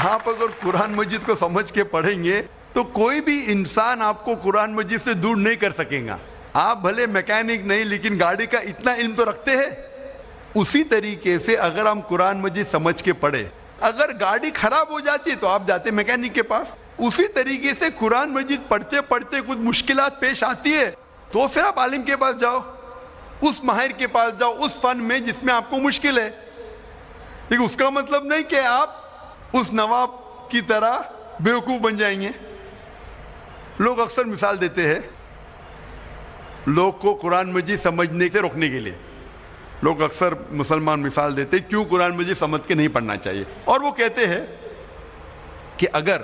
آپ اگر قرآن مجید کو سمجھ کے پڑھیں گے تو کوئی بھی انسان آپ کو قرآن مجید سے دور نہیں کر سکے گا. آپ بھلے میکینک نہیں لیکن گاڑی کا اتنا علم تو رکھتے ہیں. اسی طریقے سے اگر ہم قرآن مجید سمجھ کے پڑھے, اگر گاڑی خراب ہو جاتی ہے تو آپ جاتے میکینک کے پاس. اسی طریقے سے قرآن مجید پڑھتے پڑھتے کچھ مشکلات پیش آتی ہے تو پھر آپ عالم کے پاس جاؤ, اس ماہر کے پاس جاؤ اس فن میں جس میں آپ کو مشکل ہے. لیکن اس کا مطلب نہیں کہ آپ اس نواب کی طرح بیوقوف بن جائیں گے. لوگ اکثر مثال دیتے ہیں لوگ کو قرآن مجید سمجھنے سے روکنے کے لیے. لوگ اکثر مسلمان مثال دیتے کیوں قرآن مجید سمجھ کے نہیں پڑھنا چاہیے, اور وہ کہتے ہیں کہ اگر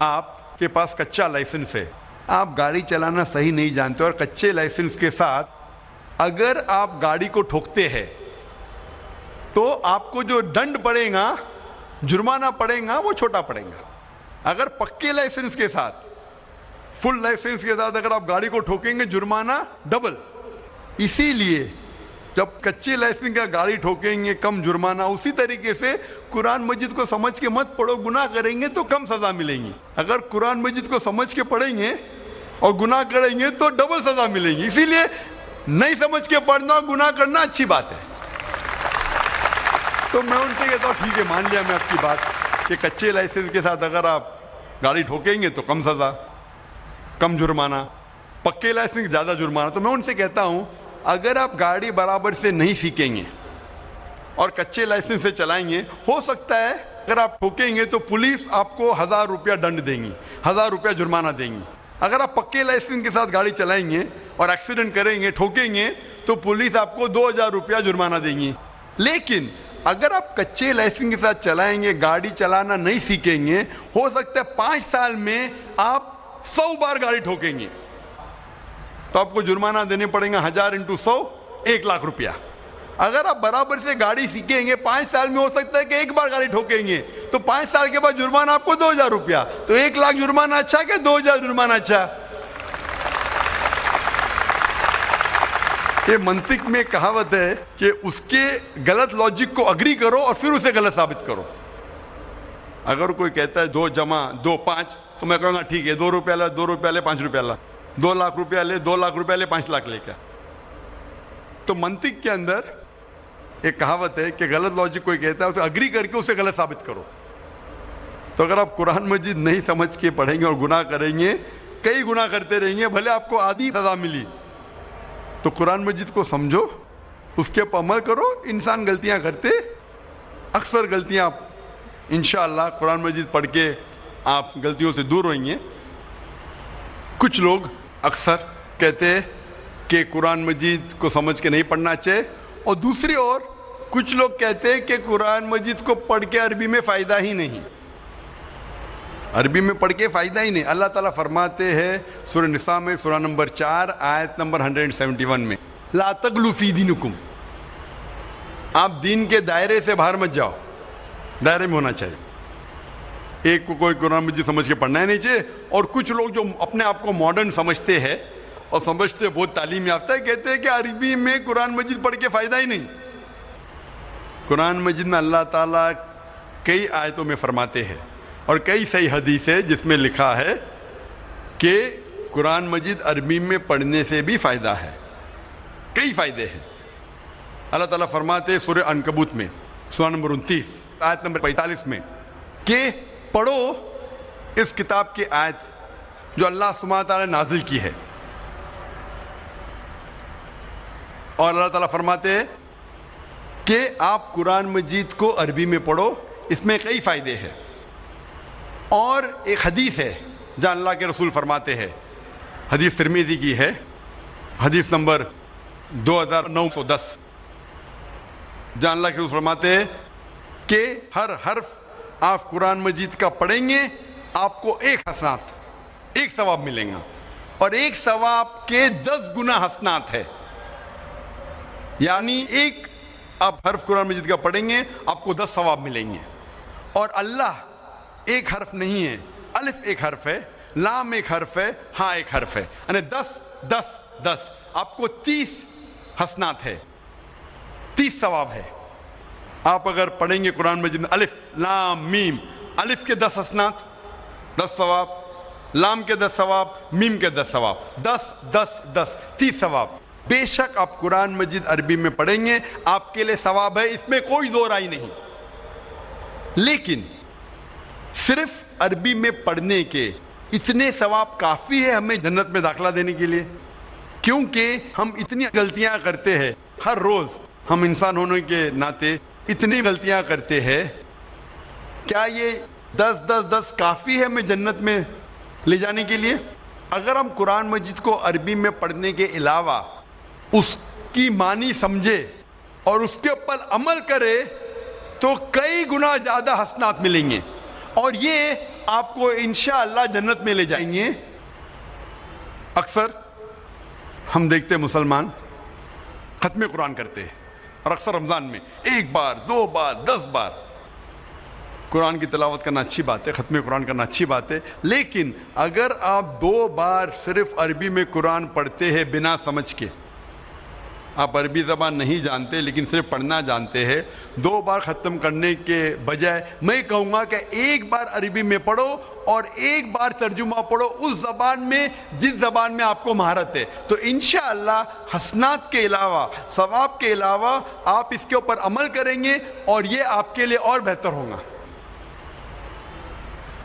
آپ کے پاس کچا لائسنس ہے, آپ گاڑی چلانا صحیح نہیں جانتے, اور کچے لائسنس کے ساتھ اگر آپ گاڑی کو ٹھوکتے ہیں تو آپ کو جو دنڈ پڑے گا, جرمانہ پڑے گا, وہ چھوٹا پڑے گا. اگر پکے لائسنس کے ساتھ, فل لائسنس کے ساتھ اگر آپ گاڑی کو ٹھوکیں گے جرمانہ ڈبل. اسی لیے جب کچے لائسنس کا گاڑی ٹھوکیں گے کم جرمانہ, اسی طریقے سے قرآن مجید کو سمجھ کے مت پڑھو, گناہ کریں گے تو کم سزا ملے گی. اگر قرآن مجید کو سمجھ کے پڑھیں گے اور گناہ کریں گے تو ڈبل سزا ملے گی. اسی لیے نہیں سمجھ کے پڑھنا اور گناہ کرنا اچھی بات ہے. تو میں ان سے کہتا ہوں ٹھیک ہے, مان لیا میں آپ کی بات کہ کچے لائسنس کے ساتھ اگر آپ گاڑی ٹھوکیں گے تو کم سزا, کم جرمانہ, پکے لائسنس زیادہ جرمانہ. تو میں ان سے کہتا ہوں اگر آپ گاڑی برابر سے نہیں سیکھیں گے اور کچے لائسنس سے چلائیں گے, ہو سکتا ہے اگر آپ ٹھوکیں گے تو پولیس آپ کو 1000 روپیہ دنڈ دیں گی, 1000 روپیہ جرمانہ دیں گی. اگر آپ پکے لائسنس کے ساتھ گاڑی چلائیں گے اور ایکسیڈنٹ کریں گے, ٹھوکیں گے, تو پولیس آپ کو 2000 روپیہ جرمانہ دیں گی. لیکن اگر آپ کچے لائسنس کے ساتھ چلائیں گے, گاڑی چلانا نہیں سیکھیں گے, ہو سکتا ہے 5 سال میں آپ 100 بار گاڑی ٹھوکیں گے تو آپ کو جرمانہ دینے پڑیں گا 1000 × 100 1 لاکھ روپیہ. اگر آپ برابر سے گاڑی سیکھیں گے 5 سال میں ہو سکتا ہے کہ 1 بار گاڑی ٹھوکیں گے تو 5 سال کے بعد جرمانہ آپ کو 2000 روپیہ. تو 1 لاکھ جرمانہ اچھا کہ 2000 جرمانہ اچھا؟ یہ منطق میں کہاوت ہے کہ اس کے غلط لاجک کو اگری کرو اور پھر اسے غلط ثابت کرو. اگر کوئی کہتا ہے 2 + 2 5 تو میں کہوں گا ٹھیک ہے 2 روپیہ لے, 2 روپیہ لے, 5 روپیہ لے, 2 لاکھ روپیہ لے, 2 لاکھ روپیہ لے, 5 لاکھ لے کیا. تو منطق کے اندر ایک کہاوت ہے کہ غلط لاجک کوئی کہتا ہے اسے اگری کر کے اسے غلط ثابت کرو. تو اگر آپ قرآن مجید نہیں سمجھ کے پڑھیں گے اور گناہ کریں گے, کئی گناہ کرتے رہیں گے, بھلے آپ کو آدھی سزا ملی. تو قرآن مجید کو سمجھو, اس کے پر عمل کرو. انسان غلطیاں کرتے, اکثر غلطیاں انشاءاللہ قرآن مجید پڑھ کے آپ غلطیوں سے دور ہوئیں گے. کچھ لوگ اکثر کہتے ہیں کہ قرآن مجید کو سمجھ کے نہیں پڑھنا چاہیے, اور دوسری اور کچھ لوگ کہتے ہیں کہ قرآن مجید کو پڑھ کے عربی میں فائدہ ہی نہیں, عربی میں پڑھ کے فائدہ ہی نہیں. اللہ تعالیٰ فرماتے ہیں سورہ نساء میں, سورہ نمبر 4 آیت نمبر 171 میں, لا تغلوا فی دینکم, آپ دین کے دائرے سے باہر مت جاؤ, دائرے میں ہونا چاہیے. ایک کو کوئی قرآن مجید سمجھ کے پڑھنا ہی نہیں چاہیے. اور کچھ لوگ جو اپنے آپ کو ماڈرن سمجھتے ہیں اور سمجھتے بہت تعلیم یافتہ ہے, کہتے ہیں کہ عربی میں قرآن مجید پڑھ کے فائدہ ہی نہیں. قرآن مجید میں اللہ تعالیٰ کئی آیتوں میں فرماتے ہیں اور کئی صحیح حدیث ہے جس میں لکھا ہے کہ قرآن مجید عربی میں پڑھنے سے بھی فائدہ ہے, کئی فائدے ہیں. اللہ تعالیٰ فرماتے ہیں سورہ عنکبوت میں, سورہ نمبر 29 آیت نمبر 45 میں کہ پڑھو اس کتاب کی آیت جو اللہ سبحانہ تعالیٰ نے نازل کی ہے. اور اللہ تعالیٰ فرماتے ہیں کہ آپ قرآن مجید کو عربی میں پڑھو, اس میں کئی فائدے ہیں. اور ایک حدیث ہے جہاں اللہ کے رسول فرماتے ہیں, حدیث ترمذی کی ہے, حدیث نمبر 2910, جہاں اللہ کے رسول فرماتے ہیں کہ ہر حرف آپ قرآن مجید کا پڑھیں گے آپ کو 1 حسنات, 1 ثواب ملیں گا, اور 1 ثواب کے 10 گنا حسنات ہے. یعنی ایک آپ حرف قرآن مجید کا پڑھیں گے آپ کو 10 ثواب ملیں گے. اور اللہ ایک حرف نہیں ہے, الف ایک حرف ہے, لام ایک حرف ہے, ہاں ایک حرف ہے, یعنی 10 10 10 آپ کو 30 حسنات ہے, 30 ثواب ہے. آپ اگر پڑھیں گے قرآن مجید میں الف لام میم الف کے 10 حسنات 10 ثواب, لام کے 10 ثواب, میم کے 10 ثواب, 10 10 10 30 ثواب. بے شک آپ قرآن مجید عربی میں پڑھیں گے, آپ کے لیے ثواب ہے, اس میں کوئی دو رائے نہیں. لیکن صرف عربی میں پڑھنے کے اتنے ثواب کافی ہے ہمیں جنت میں داخلہ دینے کے لیے؟ کیونکہ ہم اتنی غلطیاں کرتے ہیں ہر روز, ہم انسان ہونے کے ناطے اتنی غلطیاں کرتے ہیں. کیا یہ 10 10 10 کافی ہے ہمیں جنت میں لے جانے کے لیے؟ اگر ہم قرآن مجید کو عربی میں پڑھنے کے علاوہ اس کی معنی سمجھے اور اس کے اوپر عمل کرے تو کئی گنا زیادہ حسنات ملیں گے, اور یہ آپ کو انشاءاللہ جنت میں لے جائیں گے. اکثر ہم دیکھتے مسلمان ختم قرآن کرتے ہیں, اور اکثر رمضان میں 1 بار 2 بار 10 بار. قرآن کی تلاوت کرنا اچھی بات ہے, ختم قرآن کرنا اچھی بات ہے, لیکن اگر آپ 2 بار صرف عربی میں قرآن پڑھتے ہیں بنا سمجھ کے, آپ عربی زبان نہیں جانتے لیکن صرف پڑھنا جانتے ہیں, 2 بار ختم کرنے کے بجائے میں کہوں گا کہ 1 بار عربی میں پڑھو اور 1 بار ترجمہ پڑھو اس زبان میں جس زبان میں آپ کو مہارت ہے. تو انشاءاللہ حسنات کے علاوہ, ثواب کے علاوہ آپ اس کے اوپر عمل کریں گے اور یہ آپ کے لیے اور بہتر ہوگا.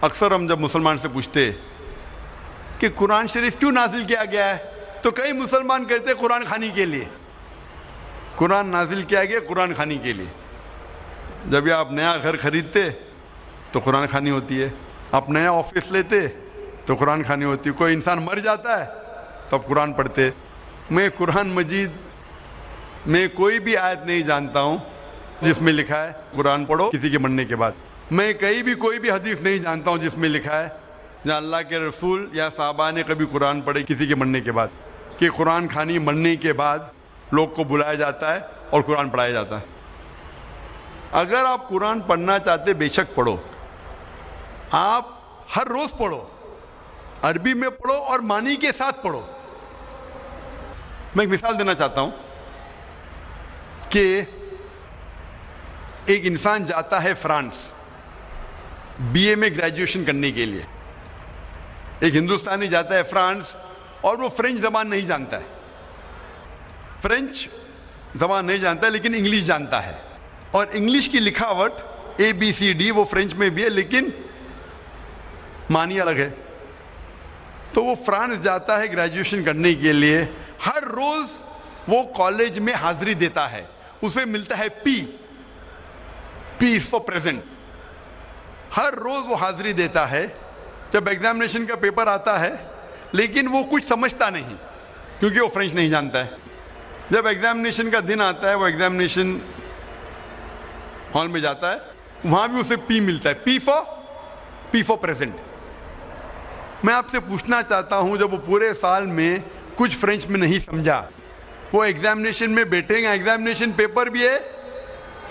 اکثر ہم جب مسلمان سے پوچھتے کہ قرآن شریف کیوں نازل کیا گیا ہے, تو کئی مسلمان کہتے قرآن خوانی کے لیے. قرآن نازل کیا گیا قرآن خوانی کے لیے. جب یہ آپ نیا گھر خریدتے تو قرآن خوانی ہوتی ہے, آپ نیا آفس لیتے تو قرآن خوانی ہوتی ہے, کوئی انسان مر جاتا ہے تو آپ قرآن پڑھتے. میں قرآن مجید میں کوئی بھی آیت نہیں جانتا ہوں جس میں لکھا ہے قرآن پڑھو کسی کے مرنے کے بعد. میں کہیں بھی کوئی بھی حدیث نہیں جانتا ہوں جس میں لکھا ہے جہاں اللہ کے رسول یا صحابہ نے کبھی قرآن پڑھے کسی کے مرنے کے بعد, کہ قرآن خوانی مرنے کے بعد لوگ کو بلایا جاتا ہے اور قرآن پڑھایا جاتا ہے. اگر آپ قرآن پڑھنا چاہتے بے شک پڑھو, آپ ہر روز پڑھو, عربی میں پڑھو اور معنی کے ساتھ پڑھو. میں ایک مثال دینا چاہتا ہوں کہ ایک انسان جاتا ہے فرانس بی اے میں گریجویشن کرنے کے لیے. ایک ہندوستانی جاتا ہے فرانس اور وہ فرینچ زبان نہیں جانتا ہے, فرینچ زبان نہیں جانتا ہے لیکن انگلش جانتا ہے, اور انگلش کی لکھاوٹ ABCD وہ فرینچ میں بھی ہے لیکن معنی الگ ہے. تو وہ فرانس جاتا ہے گریجویشن کرنے کے لیے, ہر روز وہ کالج میں حاضری دیتا ہے, اسے ملتا ہے پی از فار پریزنٹ. ہر روز وہ حاضری دیتا ہے. جب ایگزامینیشن کا پیپر آتا ہے لیکن وہ کچھ سمجھتا نہیں کیونکہ وہ فرینچ نہیں جانتا ہے. جب ایگزامینیشن کا دن آتا ہے وہ ایگزامینیشن ہال میں جاتا ہے, وہاں بھی اسے پی ملتا ہے, پی فار پریزنٹ. میں آپ سے پوچھنا چاہتا ہوں, جب وہ پورے سال میں کچھ فرینچ میں نہیں سمجھا, وہ ایگزامینیشن میں بیٹھے گا, ایگزامینیشن پیپر بھی ہے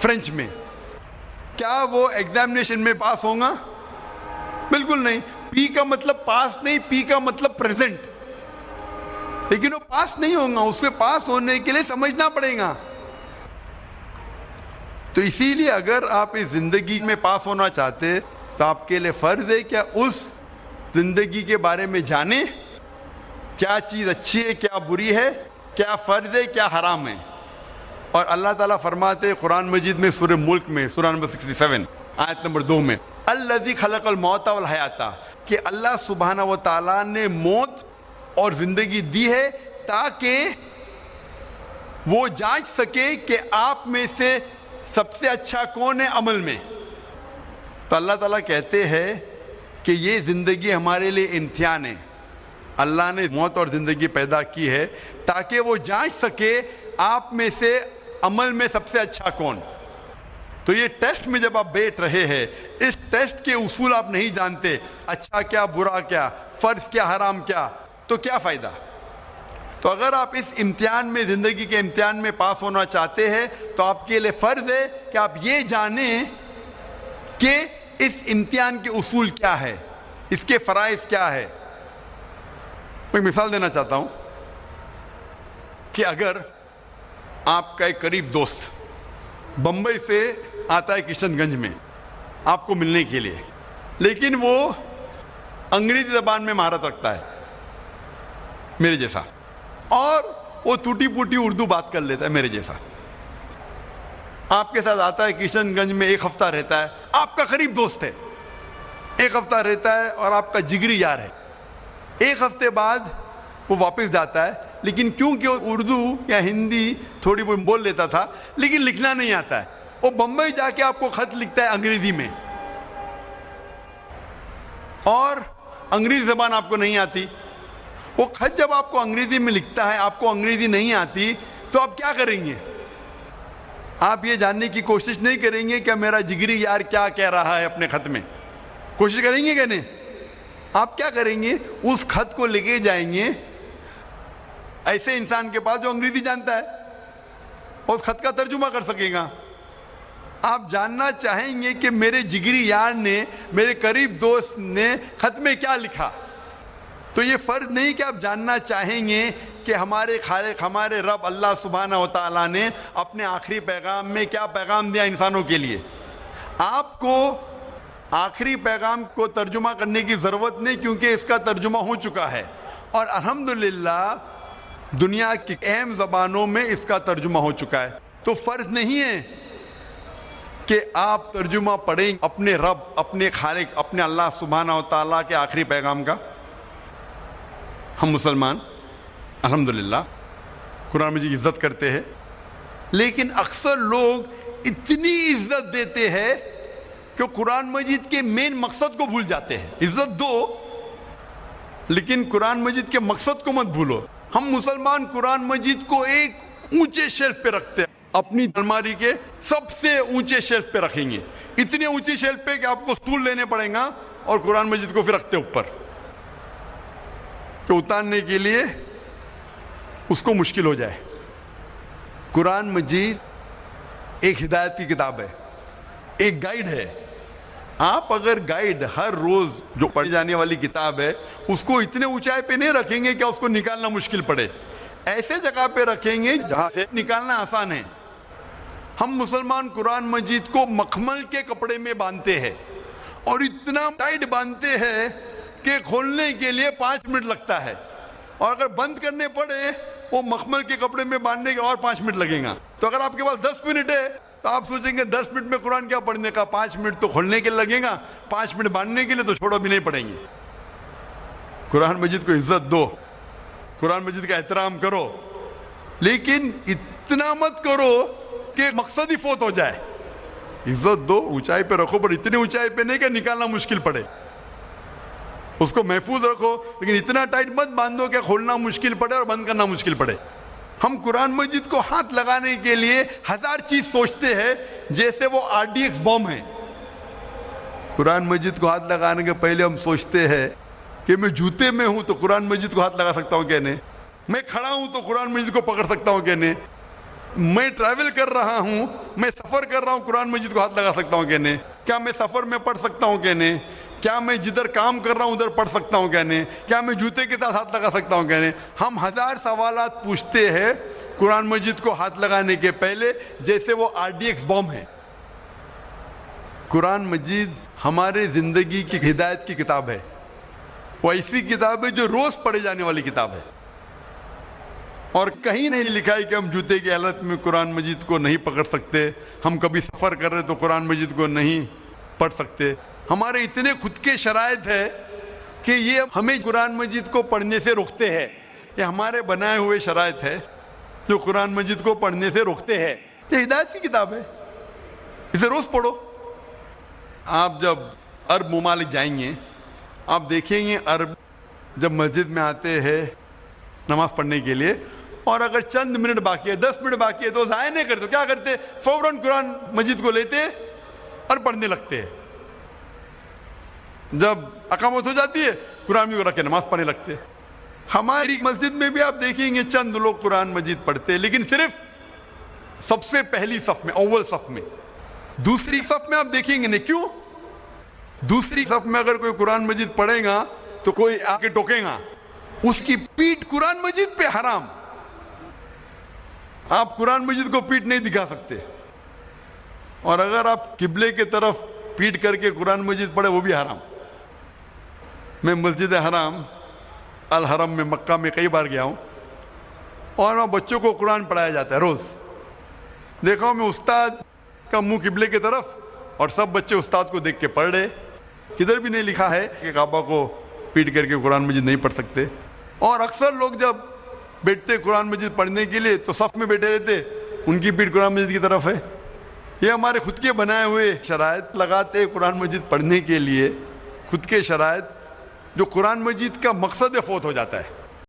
فرینچ میں, کیا وہ ایگزامینیشن میں پاس ہوں گا؟ بالکل نہیں. پی کا مطلب پاس نہیں, پی کا مطلب پریزنٹ. لیکن وہ پاس نہیں ہوگا, اس سے پاس ہونے کے لیے سمجھنا پڑے گا. تو اسی لیے اگر آپ اس زندگی میں پاس ہونا چاہتے تو آپ کے لیے فرض ہے کیا اس زندگی کے بارے میں جانیں, کیا چیز اچھی ہے کیا بری ہے, کیا فرض ہے کیا حرام ہے. اور اللہ تعالیٰ فرماتے قرآن مجید میں سورہ ملک میں سورہ نمبر 67 آیت نمبر 2 میں, الذی خلق الموت والحیات, کہ اللہ سبحانہ و تعالیٰ نے موت اور زندگی دی ہے تاکہ وہ جانچ سکے کہ آپ میں سے سب سے اچھا کون ہے عمل میں. تو اللہ تعالیٰ کہتے ہیں کہ یہ زندگی ہمارے لیے امتحان ہے. اللہ نے موت اور زندگی پیدا کی ہے تاکہ وہ جانچ سکے آپ میں سے عمل میں سب سے اچھا کون. تو یہ ٹیسٹ میں جب آپ بیٹھ رہے ہیں, اس ٹیسٹ کے اصول آپ نہیں جانتے, اچھا کیا برا کیا, فرض کیا حرام کیا, تو کیا فائدہ. تو اگر آپ اس امتحان میں, زندگی کے امتحان میں پاس ہونا چاہتے ہیں تو آپ کے لیے فرض ہے کہ آپ یہ جانیں کہ اس امتحان کے اصول کیا ہے, اس کے فرائض کیا ہے. میں ایک مثال دینا چاہتا ہوں کہ اگر آپ کا ایک قریب دوست بمبئی سے آتا ہے کشن گنج میں آپ کو ملنے کے لیے, لیکن وہ انگریزی زبان میں مہارت رکھتا ہے میرے جیسا, اور وہ ٹوٹی پوٹی اردو بات کر لیتا ہے میرے جیسا. آپ کے ساتھ آتا ہے کشن گنج میں, 1 ہفتہ رہتا ہے, آپ کا قریب دوست ہے, 1 ہفتہ رہتا ہے اور آپ کا جگری یار ہے. 1 ہفتے بعد وہ واپس جاتا ہے, لیکن کیونکہ وہ اردو یا ہندی تھوڑی بہت بول لیتا تھا لیکن لکھنا نہیں آتا ہے, وہ بمبئی جا کے آپ کو خط لکھتا ہے انگریزی میں, اور انگریزی زبان آپ کو نہیں آتی. وہ خط جب آپ کو انگریزی میں لکھتا ہے, آپ کو انگریزی نہیں آتی, تو آپ کیا کریں گے؟ آپ یہ جاننے کی کوشش نہیں کریں گے کہ میرا جگری یار کیا کہہ رہا ہے اپنے خط میں, کوشش کریں گے کہ نہیں؟ آپ کیا کریں گے؟ اس خط کو لے کے جائیں گے ایسے انسان کے پاس جو انگریزی جانتا ہے, اس خط کا ترجمہ کر سکے گا. آپ جاننا چاہیں گے کہ میرے جگری یار نے, میرے قریب دوست نے خط میں کیا لکھا, تو یہ فرض نہیں کہ آپ جاننا چاہیں گے کہ ہمارے خالق, ہمارے رب اللہ سبحانہ و تعالیٰ نے اپنے آخری پیغام میں کیا پیغام دیا انسانوں کے لیے. آپ کو آخری پیغام کو ترجمہ کرنے کی ضرورت نہیں, کیونکہ اس کا ترجمہ ہو چکا ہے, اور الحمدللہ دنیا کی اہم زبانوں میں اس کا ترجمہ ہو چکا ہے. تو فرض نہیں ہے کہ آپ ترجمہ پڑھیں اپنے رب, اپنے خالق, اپنے اللہ سبحانہ و تعالیٰ کے آخری پیغام کا. ہم مسلمان الحمدللہ قرآن مجید کی عزت کرتے ہیں, لیکن اکثر لوگ اتنی عزت دیتے ہیں کہ قرآن مجید کے مین مقصد کو بھول جاتے ہیں. عزت دو لیکن قرآن مجید کے مقصد کو مت بھولو. ہم مسلمان قرآن مجید کو ایک اونچے شیلف پہ رکھتے ہیں, اپنی الماری کے سب سے اونچے شیلف پہ رکھیں گے, اتنے اونچے شیلف پہ کہ آپ کو سٹول لینے پڑیں گا, اور قرآن مجید کو پھر رکھتے اوپر کہ اتارنے کے لیے اس کو مشکل ہو جائے. قرآن مجید ایک ہدایت کی کتاب ہے, ایک گائیڈ ہے. آپ اگر گائیڈ ہر روز جو پڑھی جانے والی کتاب ہے اس کو اتنے اونچائی پہ نہیں رکھیں گے کہ اس کو نکالنا مشکل پڑے, ایسے جگہ پہ رکھیں گے جہاں سے نکالنا آسان ہے. ہم مسلمان قرآن مجید کو مخمل کے کپڑے میں باندھتے ہیں, اور اتنا ٹائٹ باندھتے ہیں کہ کھولنے کے لیے 5 منٹ لگتا ہے, اور اگر بند کرنے پڑے وہ مخمل کے کپڑے میں باندھنے کے اور 5 منٹ لگیں گا. تو اگر آپ کے پاس 10 منٹ ہے تو آپ سوچیں گے 10 منٹ میں قرآن کیا پڑھنے کا, 5 منٹ تو کھولنے کے لیے لگے گا, 5 منٹ باندھنے کے لیے تو چھوڑو بھی نہیں پڑیں گے. قرآن مجید کو عزت دو, قرآن مجید کا احترام کرو, لیکن اتنا مت کرو کہ مقصد ہی فوت ہو جائے. عزت دو, اونچائی پہ رکھو, پر اتنی اونچائی پہ نہیں کہ نکالنا مشکل پڑے. اس کو محفوظ رکھو, لیکن اتنا ٹائٹ مت باندھو کہ کھولنا مشکل پڑے اور بند کرنا مشکل پڑے. ہم قرآن مجید کو ہاتھ لگانے کے لیے 1000 چیز سوچتے ہیں, جیسے وہ RDX بم ہے. قرآن مجید کو ہاتھ لگانے کے پہلے ہم سوچتے ہیں کہ میں جوتے میں ہوں تو قرآن مجید کو ہاتھ لگا سکتا ہوں کہ نہیں, میں کھڑا ہوں تو قرآن مجید کو پکڑ سکتا ہوں کہ نہیں, میں ٹریول کر رہا ہوں, میں سفر کر رہا ہوں, قرآن مجید کو ہاتھ لگا سکتا ہوں کہ نہیں, کیا میں سفر میں پڑھ سکتا ہوں کہ نہیں, کیا میں جدھر کام کر رہا ہوں ادھر پڑھ سکتا ہوں کہ نہیں, کیا میں جوتے کے ساتھ ہاتھ لگا سکتا ہوں کہ نہیں. ہم 1000 سوالات پوچھتے ہیں قرآن مجید کو ہاتھ لگانے کے پہلے, جیسے وہ RDX بم ہے. قرآن مجید ہمارے زندگی کی ہدایت کی کتاب ہے. وہ ایسی کتاب ہے جو روز پڑھے جانے والی کتاب ہے, اور کہیں نہیں لکھا ہے کہ ہم جوتے کی حالت میں قرآن مجید کو نہیں پکڑ سکتے, ہم کبھی سفر کر رہے تو قرآن مجید کو نہیں پڑھ سکتے. ہمارے اتنے خود کے شرائط ہے کہ یہ ہمیں قرآن مجید کو پڑھنے سے روکتے ہیں. یہ ہمارے بنائے ہوئے شرائط ہے جو قرآن مجید کو پڑھنے سے روکتے ہیں. یہ ہدایت کی کتاب ہے, اسے روز پڑھو. آپ جب عرب ممالک جائیں گے, آپ دیکھیں گے عرب جب مسجد میں آتے ہیں نماز پڑھنے کے لیے, اور اگر چند منٹ باقی ہے, 10 منٹ باقی ہے, تو ضائع نہیں کرتے. کیا کرتے؟ فوراً قرآن مجید کو لیتے اور پڑھنے لگتے ہیں. جب اقامت ہو جاتی ہے قرآن مجید کو رکھ کے نماز پڑھنے لگتے. ہماری مسجد میں بھی آپ دیکھیں گے چند لوگ قرآن مجید پڑھتے ہیں, لیکن صرف سب سے پہلی صف میں, اول صف میں. دوسری صف میں آپ دیکھیں گے نہیں. کیوں؟ دوسری صف میں اگر کوئی قرآن مجید پڑھے گا تو کوئی آ کے ٹوکے گا, اس کی پیٹھ قرآن مجید پہ حرام. آپ قرآن مجید کو پیٹھ نہیں دکھا سکتے. اور اگر آپ قبلے کی طرف پیٹ کر کے قرآن مجید پڑھے وہ بھی حرام. میں مسجد حرام الحرم میں مکہ میں کئی بار گیا ہوں اور وہاں بچوں کو قرآن پڑھایا جاتا ہے روز. دیکھا میں استاد کا منہ قبلے کی طرف اور سب بچے استاد کو دیکھ کے پڑھ رہے. کدھر بھی نہیں لکھا ہے کہ کعبہ کو پیٹ کر کے قرآن مجید نہیں پڑھ سکتے. اور اکثر لوگ جب بیٹھتے قرآن مجید پڑھنے کے لیے تو صف میں بیٹھے رہتے, ان کی پیٹ قرآن مجید کی طرف ہے. یہ ہمارے خود کے بنائے ہوئے شرائط لگاتے قرآن مجید پڑھنے کے لیے, خود کے شرائط جو قرآن مجید کا مقصد فوت ہو جاتا ہے.